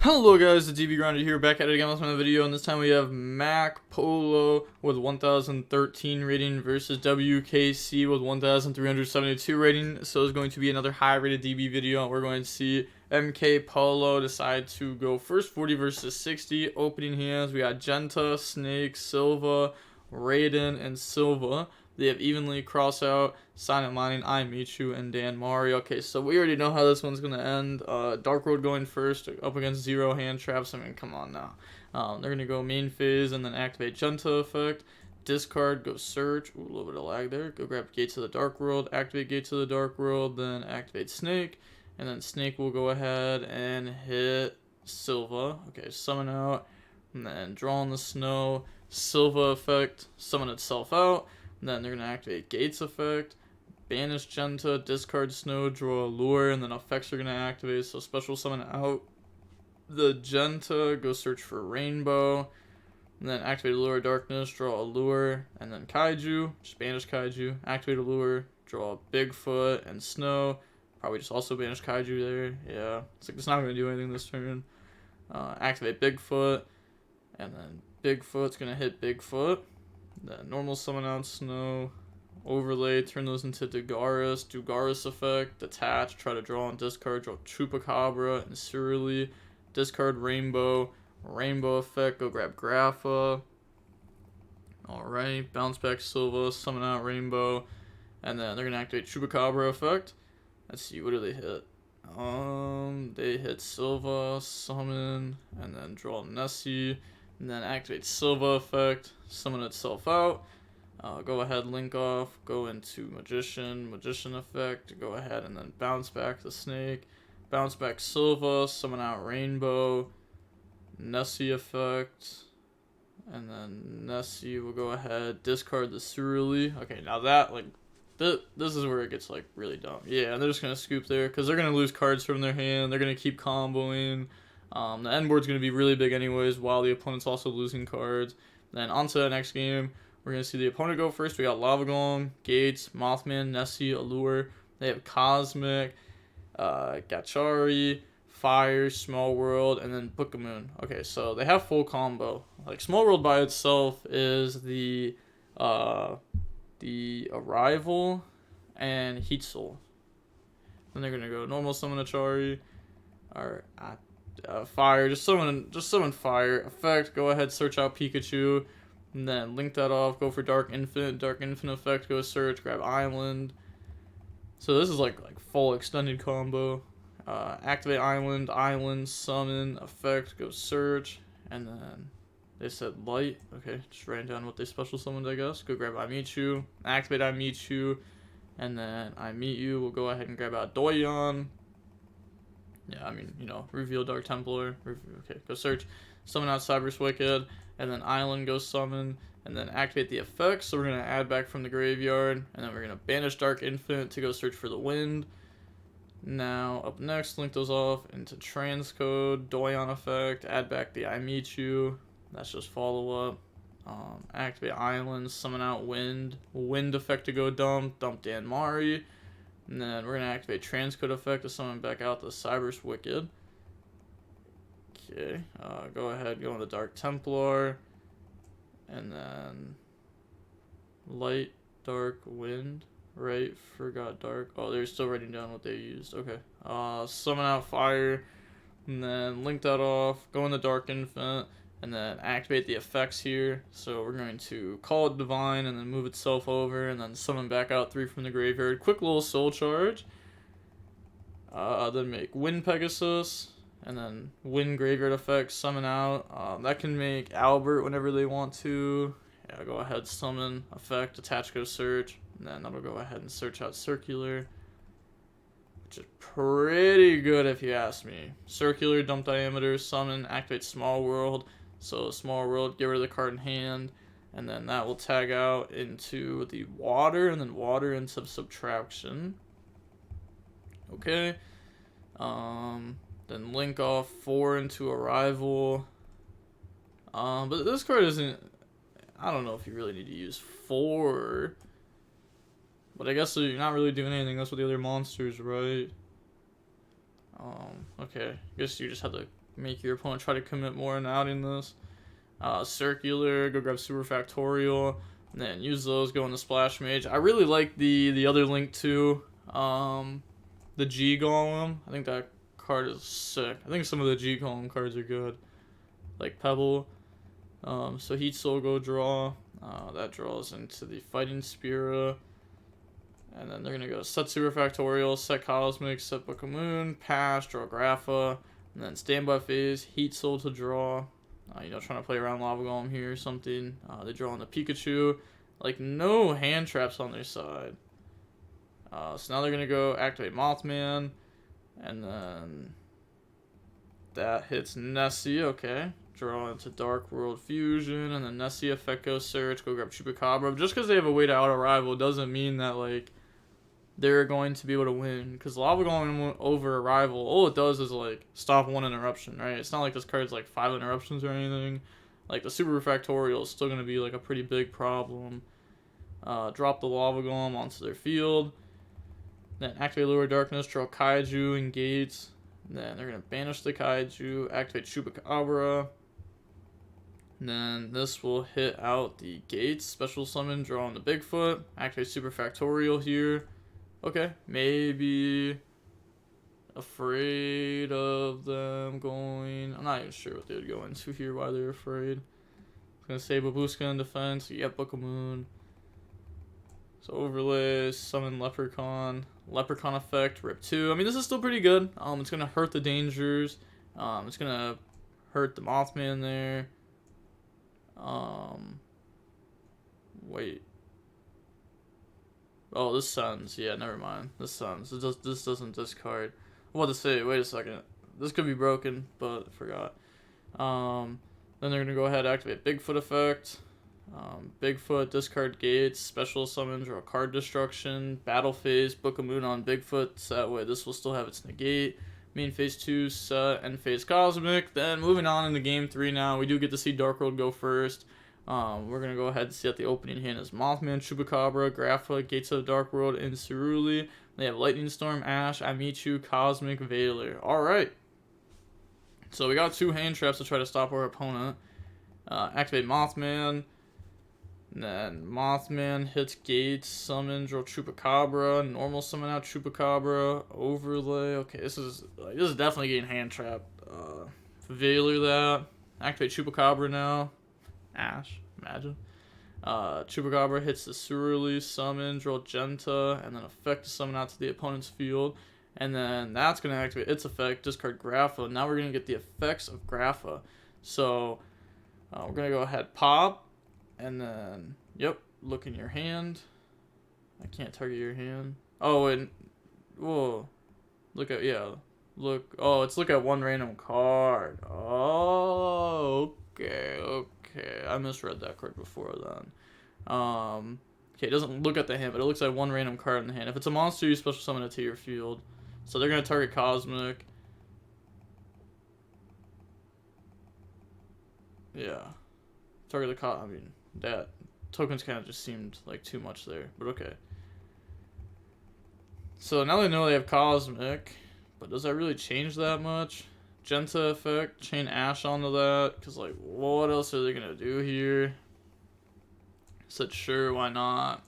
Hello guys, the TV Grinder here, back at it again with another video, and this time we have Mac Polo with 1013 rating versus WKC with 1372 rating. So it's going to be another high rated DB video, and we're going to see MK Polo decide to go first, 40 versus 60. Opening hands, we got Genta, Snake, Silva, Raiden, and Silva. They have evenly cross out Silent Mining, YuGiOh, and Dan Mari. Okay, so we already know how this one's going to end. Dark Road going first up against Zero Hand Traps. I mean, come on now. They're going to go main phase and then activate Genta effect. Discard, go search. Ooh, a little bit of lag there. Go grab Gates of the Dark World. Activate Gates of the Dark World. Then activate Snake. And then Snake will go ahead and hit Silva. Okay, summon out. And then draw on the snow. Silva effect. Summon itself out. And then they're going to activate Gates effect, banish Genta, discard Snow, draw a Lure, and then effects are going to activate. So special summon out the Genta, go search for Rainbow, and then activate Lure Darkness, draw a Lure, and then Kaiju, just banish Kaiju, activate a Lure, draw Bigfoot and Snow, probably just also banish Kaiju there. Yeah, it's like it's not going to do anything this turn. Activate Bigfoot, and then Bigfoot's going to hit Bigfoot. Then normal summon out Snow, overlay, turn those into Dugaris effect, attach, try to draw and discard, draw Chupacabra and Surly, discard Rainbow effect, go grab Grapha. Alright, bounce back Silva, summon out Rainbow, and then they're gonna activate Chupacabra effect. Let's see, what do they hit? They hit Silva, summon, and then draw Nessie. And then activate Silva effect, summon itself out. Go ahead, link off, go into Magician effect, go ahead and then bounce back the Snake, bounce back Silva, summon out Rainbow, Nessie effect, and then Nessie will go ahead, discard the Surly. Okay, now that, like, this is where it gets, like, really dumb. Yeah, and they're just going to scoop there, because they're going to lose cards from their hand, they're going to keep comboing. The end board's going to be really big anyways, while the opponent's also losing cards. Then on to the next game, we're going to see the opponent go first. We got Lava Golem, Gates, Mothman, Nessie, Allure. They have Cosmic, Gachari, Fire, Small World, and then Book of Moon. Okay, so they have full combo. Like, Small World by itself is the Arrival and Heat Soul. Then they're going to go normal summon Achari, or Fire, just summon Fire effect, go ahead, search out Pikachu, and then link that off, go for Dark Infinite effect, go search, grab Island. So this is like full extended combo. Activate Island, summon, effect, go search, and then they said Light. Okay, just writing down what they special summoned, I guess. Go grab YuGiOh, activate YuGiOh, and then we'll go ahead and grab out Doyon. Yeah, I mean, you know, reveal Dark Templar. Okay, go search, summon out Cyber's Wicked, and then Island go summon, and then activate the effects. So we're going to add back from the graveyard, and then we're going to banish Dark Infinite to go search for the Wind. Now, up next, link those off into Transcode, Doyon effect, add back the YuGiOh. That's just follow up. Activate Island, summon out Wind effect to go dump Dan Mari. And then we're going to activate Transcode effect to summon back out the Cyber's Wicked. Okay, go ahead, go into Dark Templar. And then Light, Dark, Wind. Right, forgot Dark. Oh, they're still writing down what they used. Okay. Summon out Fire. And then link that off, go into Dark Infinite. And then activate the effects here. So we're going to call it Divine and then move itself over and then summon back out 3 from the graveyard. Quick little soul charge. Then make Wind Pegasus and then Wind Graveyard effect, summon out. That can make Albert whenever they want to. Yeah, go ahead, summon, effect, attach, go search. And then that'll go ahead and search out Circular, which is pretty good if you ask me. Circular, dump diameter, summon, activate Small World. So Small World, get rid of the card in hand, and then that will tag out into the water, and then water into subtraction. Okay. Then link off 4 into Arrival. But this card isn't, I don't know if you really need to use 4. But I guess you're not really doing anything else with the other monsters, right? Okay. I guess you just have to make your opponent try to commit more and outing this. Circular, go grab Super Factorial, and then use those, go into Splash Mage. I really like the other link too, the G Golem. I think that card is sick. I think some of the G Golem cards are good, like Pebble. So Heat Soul, go draw. That draws into the Fighting Spira. And then they're going to go set Super Factorial, set Cosmic, set Book of Moon, pass, draw Grapha, and then standby phase, Heat Soul to draw. Trying to play around Lava Golem here or something. They draw on the Pikachu. Like, no hand traps on their side. So now they're going to go activate Mothman. And then that hits Nessie, okay. Draw into Dark World Fusion, and then Nessie effect goes search, go grab Chupacabra. Just because they have a way to out-arrival doesn't mean that, like, they're going to be able to win. Because Lava Golem over Arrival, all it does is, like, stop one interruption, right? It's not like this card's, like, 5 interruptions or anything. Like, the Super Factorial is still going to be, like, a pretty big problem. Drop the Lava Golem onto their field. Then activate Lower Darkness, draw Kaiju and Gates. Then they're going to banish the Kaiju, activate Chupacabra. Then this will hit out the Gates, special summon, draw on the Bigfoot, activate Super Factorial here. Okay, maybe afraid of them going. I'm not even sure what they would go into here, why they're afraid. I'm going to say Babushka in defense, yep, Book of Moon. So overlay, summon Leprechaun, Leprechaun effect, rip 2. I mean, this is still pretty good. It's going to hurt the dangers. It's going to hurt the Mothman there. Wait. Oh, this sends. Yeah, never mind. This sends. This doesn't discard. What to say? Wait a second. This could be broken, but I forgot. Then they're gonna go ahead and activate Bigfoot effect. Bigfoot, discard Gates, special summon, draw card destruction, battle phase, Book of Moon on Bigfoot. So that way this will still have its negate. Main phase 2, set, end phase Cosmic. Then moving on into game 3 now, we do get to see Dark World go first. We're going to go ahead and see that the opening hand is Mothman, Chupacabra, Grapha, Gates of the Dark World, and Ceruli. They have Lightning Storm, Ash, Amichu, Cosmic, Veiler. Alright. So we got 2 hand traps to try to stop our opponent. Activate Mothman. And then Mothman hits Gates, summon, draw Chupacabra, normal summon out Chupacabra, overlay. Okay, this is definitely getting hand trapped. Veiler that. Activate Chupacabra now. Ash, imagine. Chupacabra hits the Ceruli, summon, draw Genta, and then effect to summon out to the opponent's field. And then that's going to activate its effect, discard Grapha. Now we're going to get the effects of Grapha. So we're going to go ahead, pop. And then, yep, look in your hand. I can't target your hand. Oh, and, whoa. Look at, yeah. Look, oh, it's look at one random card. Oh, okay. I misread that card before then. Okay, it doesn't look at the hand, but it looks like one random card in the hand. If it's a monster, you special summon it to your field. So they're going to target Cosmic. Yeah. Target the I mean, that tokens kind of just seemed like too much there, but okay. So now they know they have Cosmic, but does that really change that much? Genta effect, chain Ash onto that, because like, what else are they gonna do here? Said sure, why not?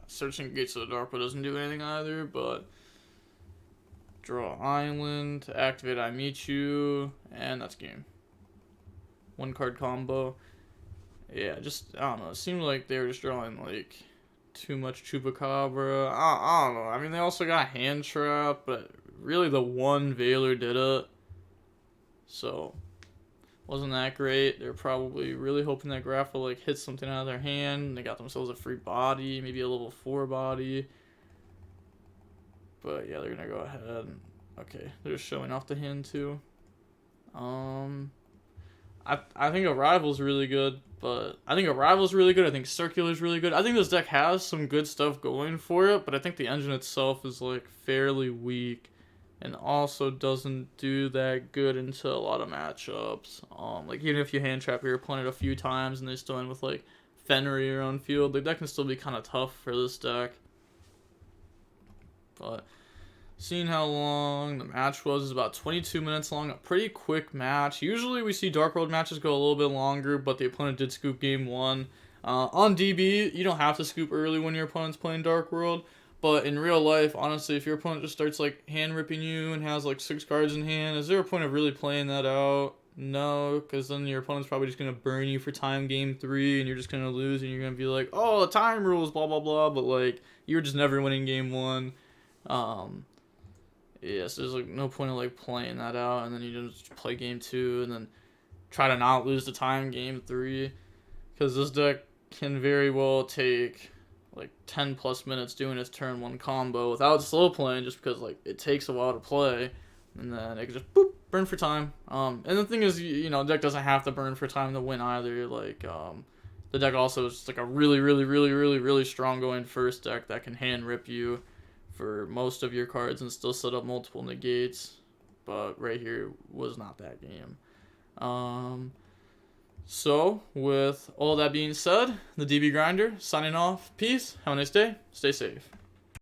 Searching Gates of the Dark World doesn't do anything either, but draw Island to activate I Meet You, and that's game. 1 card combo. Yeah, just, I don't know, it seemed like they were just drawing, like, too much Chupacabra. I don't know, I mean, they also got Hand Trap, but really the one Veiler did it. So, wasn't that great. They're probably really hoping that Grapha, like, hits something out of their hand. They got themselves a free body, maybe a level 4 body. But, yeah, they're gonna go ahead and, okay, they're just showing off the hand, too. I think Arrival's really good, but I think Circular's really good. I think this deck has some good stuff going for it, but I think the engine itself is like fairly weak and also doesn't do that good into a lot of matchups. Like even if you hand trap your opponent a few times and they still end with like Fenrir on field, like that can still be kind of tough for this deck. But seeing how long the match was, is about 22 minutes long. A pretty quick match. Usually we see Dark World matches go a little bit longer, but the opponent did scoop game 1. On DB, you don't have to scoop early when your opponent's playing Dark World. But in real life, honestly, if your opponent just starts like hand ripping you and has like 6 cards in hand, is there a point of really playing that out? No, because then your opponent's probably just going to burn you for time game 3 and you're just going to lose and you're going to be like, oh, the time rules, blah, blah, blah. But like, you're just never winning game 1. Yeah, so there's like no point of like playing that out, and then you just play game 2 and then try to not lose the time game 3, because this deck can very well take like 10 plus minutes doing its turn 1 combo without slow playing, just because like it takes a while to play, and then it can just boop burn for time. And the thing is, you know, the deck doesn't have to burn for time to win either. Like the deck also is just like a really strong going first deck that can hand rip you for most of your cards and still set up multiple negates, but right here was not that game. So with all that being said, the DB Grinder signing off. Peace. Have a nice day. Stay safe.